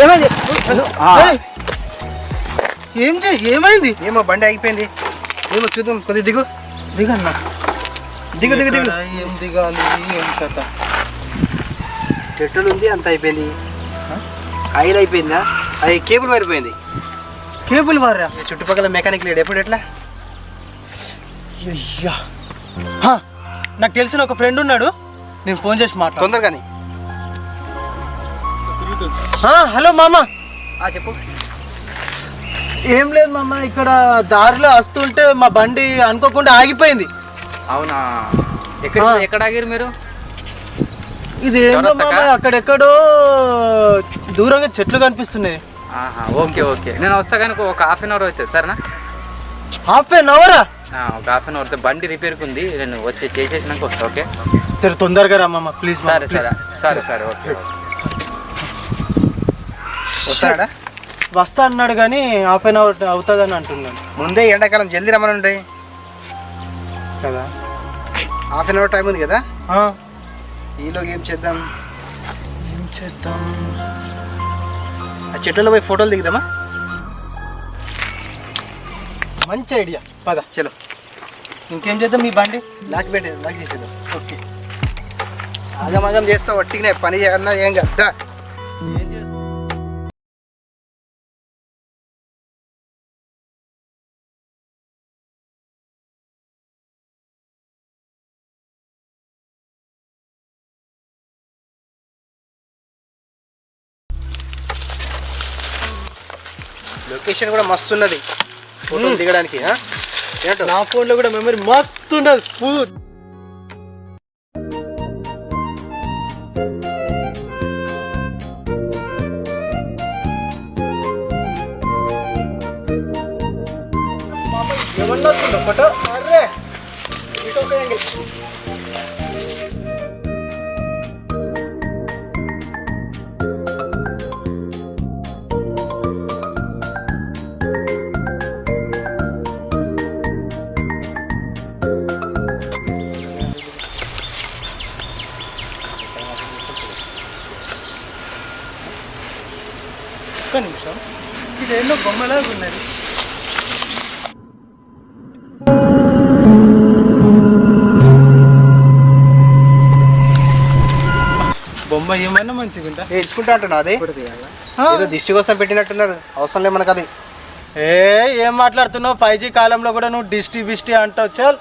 ఏమైంది? ఏమైంది? ఏమో బండి ఆగిపోయింది. ఏమో చూద్దాం, కొద్దిగా దిగు. దిగన్నా. దిగు దిగు దిగు. ఏం దిగాలి, ఏం కథ? పెట్రోల్ ఉంది, అంత అయిపోయింది. ఆయిల్ అయిపోయిందా? అది కేబుల్ మారిపోయింది. కేబుల్ వారా? చుట్టుపక్కల మెకానిక్ లేడు. ఎప్పుడు ఎట్లా? అయ్యా, నాకు తెలిసిన ఒక ఫ్రెండ్ ఉన్నాడు, నేను ఫోన్ చేసి మాట్లాడు. తొందరగాని. హలో మామ. చెప్పు. ఏం లేదు మామ, ఇక్కడ దారిలో వస్తుంటే మా బండి అనుకోకుండా ఆగిపోయింది. అవునా? ఎక్కడ ఆగిరు మీరు? ఇది ఏంటో మామ, అక్కడెక్కడో దూరంగా చెట్లు కనిపిస్తున్నాయి. ఓకే ఓకే, నేను వస్తా కానీ ఒక హాఫ్ అన్ అవర్ అవుతుంది సరేనా? హాఫ్ అన్ అవరా? ఒక హాఫ్ అన్ అవర్ బండి రిపేర్కి ఉంది, నేను వచ్చి చేసేసినాక వస్తా. ఓకే సరే, తొందరగా రా మామ ప్లీజ్. సరే సరే సరే సరే ఓకే. వస్తాడా? వస్తా అన్నాడు కానీ హాఫ్ అన్ అవర్ అవుతుందని అంటున్నాను. ముందే ఎండాకాలం జల్దీ రమ్మని ఉంటాయి కదా. హాఫ్ అన్ అవర్ టైం ఉంది కదా. ఈలోగా ఏం చేద్దాం? ఆ చెట్లలో పోయి ఫోటోలు దిగుదామా? మంచి ఐడియా, పద. చలో. ఇంకేం చేద్దాం? మీ బండి లాక్ చేసేద్దాం. ఓకే. ఆగమాగం చేస్తా, వట్టిగానే పని చేయాలన్నా ఏం కదా. ఏం చేస్తా? లొకేషన్ కూడా మస్తు ఉన్నది ఫోటోలు దిగడానికి. ఏంటో నా ఫోన్లో కూడా మెమరీ మస్తు ఉన్నది. ఫుడ్ ఏమన్నా వస్తుందో ఫోటో? అరే ఒక్క నిమిషం, ఇది ఎన్నో బొమ్మలాగా ఉన్నది. బొమ్మ ఏమన్నా మంచిగా ఉంటా వేసుకుంటా అంటున్నా. అదే ఏదో దిష్టి కోసం పెట్టినట్టున్నారు, అవసరం లేదు మనకు అది. ఏం మాట్లాడుతున్నావు? 5G కాలంలో కూడా నువ్వు డిస్టి బిస్టి అంటావు. చల్.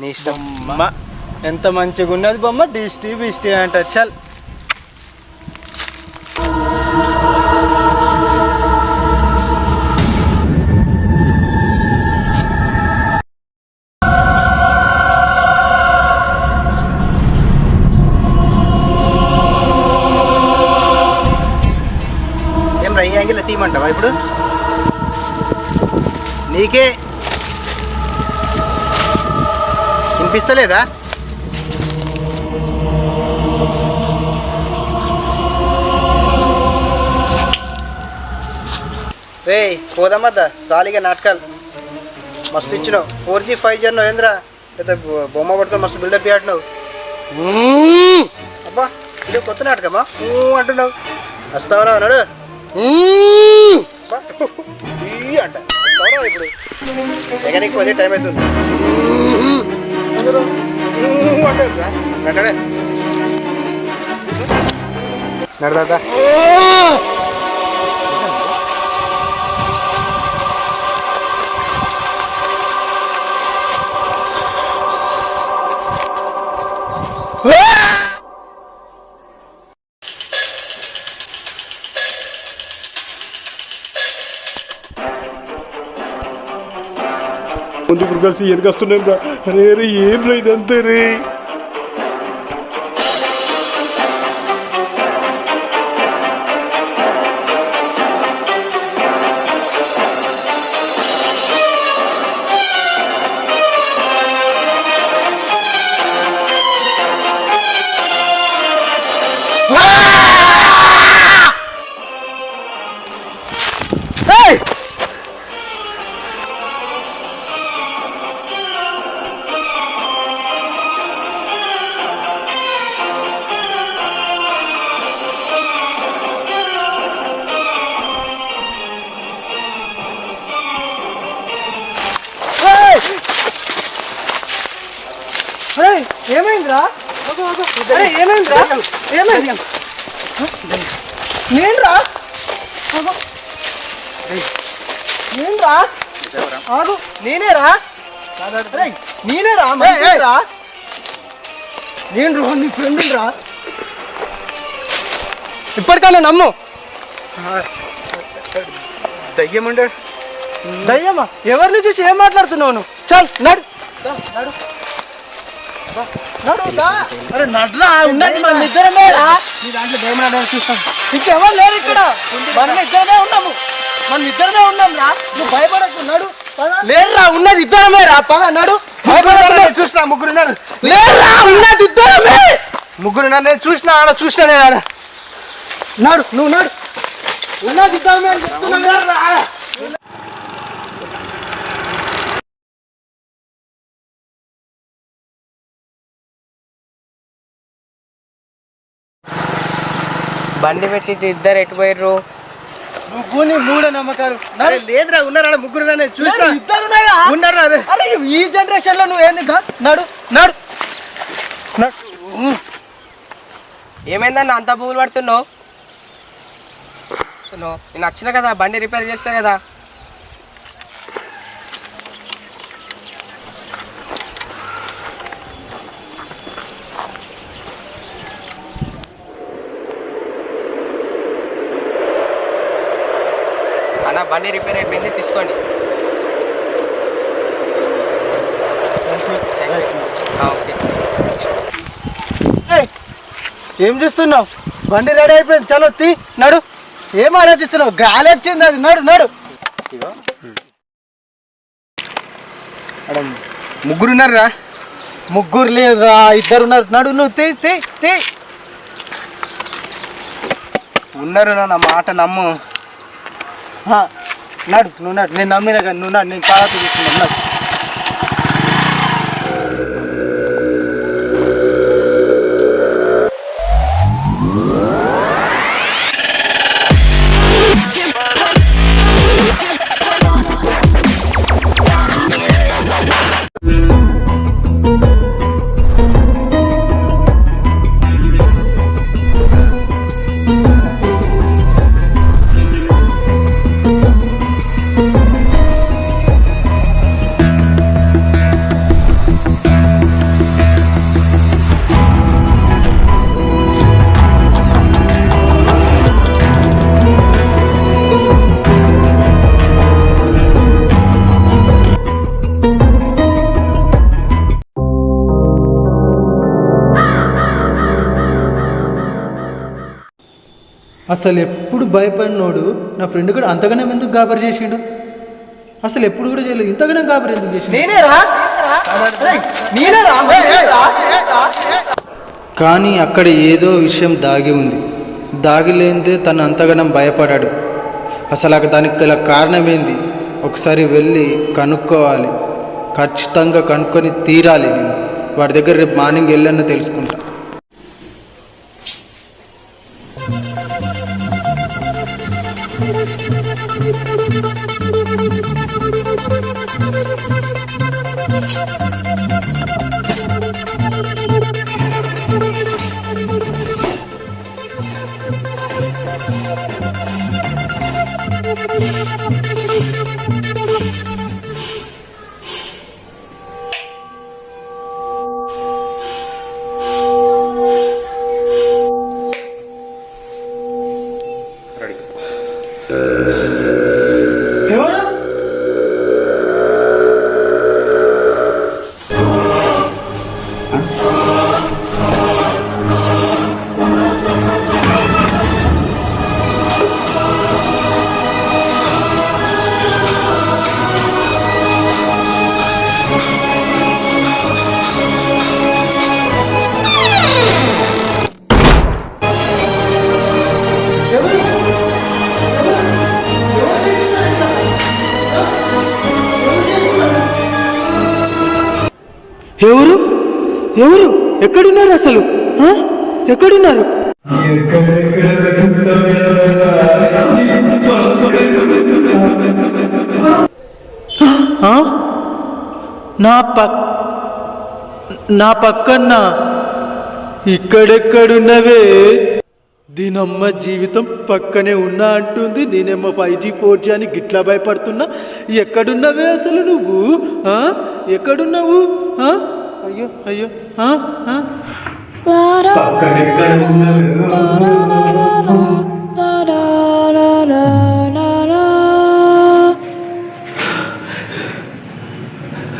నీ ఇష్టం. బొమ్మ ఎంత మంచిగా ఉన్నది బొమ్మ, డిస్టి బిస్టి అంట. చల్. ఏం రా, ఈ యాంగిల్ తీయమంటావా ఇప్పుడు? నీకే వినిపిస్తలేదా? రే పోదామద్దా, సాలిగా నాటకాలు మస్తు ఇచ్చినావు. 4G 5G అన్నావు ఏంద్రా, పెద్ద బొమ్మ పడుతుంది, మస్తు బిల్డప్ ఆడినావు. అబ్బా, ఇది కొత్త నాటకమా అంటున్నావు? వస్తావరా అన్నాడు అంట. వస్తావరా ఇప్పుడు? మెకానిక్ వెళ్ళే టైం అవుతుంది. నడదా ముందుకు కలిసి వెనకొస్తున్నాం రా. అరే రే ఏం రా ఇదంతా రే. ఏమైందిరా? అరే ఏమైందిరా? ఏమైంది? నేనురా నేనురా ఆగు నేనేరా నేనేరా మనిషిరా నేను నీ ఫ్రెండ్ రా ఇప్పటికన్నా నమ్ము దయ్యముండే దయ్యమా ఎవరిని చూసి ఏం మాట్లాడుతున్నావు నువ్వు చల్ నడు నడు అరే నడ్రా ఉన్నది మన ఇద్దరమే రా నీ దాంట్లో దయ్యం చూస్తాను ఇంకెవరు లేరు ఇక్కడ మన ఇద్దరమే ఉన్నాము మన ఇద్దరమే ఉన్నాం రా నువ్వు భయపడకు నడు లేరురా ఉన్నది ఇద్దరమే రా పద నడు చూసిన ముగ్గురు లేరురా ఉన్నది ఇద్దరమే ముగ్గురు నేను చూసిన ఆడ చూసిన నేను ఆడ నడు నువ్వు నడు ఉన్నది ఇద్దరమే అని చెప్తున్నా బండి పెట్టి ఇద్దరు ఎటు పోయిర్రు? నువ్వు నీ మూఢ నమ్మకాలు లేదురా ఉన్నారా ముగ్గురు నేను చూసిన ఇద్దరు ఉన్నారా అరే ఈ జనరేషన్ లో నువ్వు ఏంది నడు నడు ఏమైందన్న అంత పువ్వులు పడుతున్నావు? నేను వచ్చిన కదా బండి రిపేర్ చేస్తా కదా. అన్న బండి రిపేర్ అయిపోయింది తీసుకోండి. ఓకే ఏం చూస్తున్నావు బండి రెడీ అయిపోయింది చలో తీ నడు ఏం ఆలోచిస్తున్నావు గాలి వచ్చింది అది నడు నడు ముగ్గురు ఉన్నారా ముగ్గురు లేదురా ఇద్దరు ఉన్నారు నడు నువ్వు తీ తీ తీ ఉన్నారు నా మాట నమ్ము నడు నువ్వు నడు నేను నమ్మినా కానీ నువ్వు నడు నేను చాలా తీసుకున్నాను నడు అసలు ఎప్పుడు భయపడినోడు నా ఫ్రెండ్ కూడా అంతగానే ఎందుకు గాబరి చేసిండు అసలు ఎప్పుడు కూడా చేయలేదు ఇంతగానే గాబరి ఎందుకు చేసిండు కానీ అక్కడ ఏదో విషయం దాగి ఉంది దాగి లేనిదే తను అంతగానం భయపడాడు అసలు దానికి గల కారణం ఏంది ఒకసారి వెళ్ళి కనుక్కోవాలి ఖచ్చితంగా కనుక్కొని తీరాలి నేను వాడి దగ్గర రేపు మార్నింగ్ వెళ్ళన్న తెలుసుకుంటా ఎవరు ఎవరు ఎక్కడున్నారు అసలు ఎక్కడున్నారు నా నా పక్కన ఇక్కడెక్కడున్నవే? దీనమ్మ జీవితం పక్కనే ఉన్నా అంటుంది, నేనేమో 5G 4G అని గిట్లా భయపడుతున్నా. ఎక్కడున్నవే అసలు నువ్వు? ఎక్కడున్నావు? అయ్యో అయ్యో.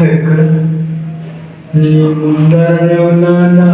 ఎక్కడ నీ ముందరనే ఉన్నానా?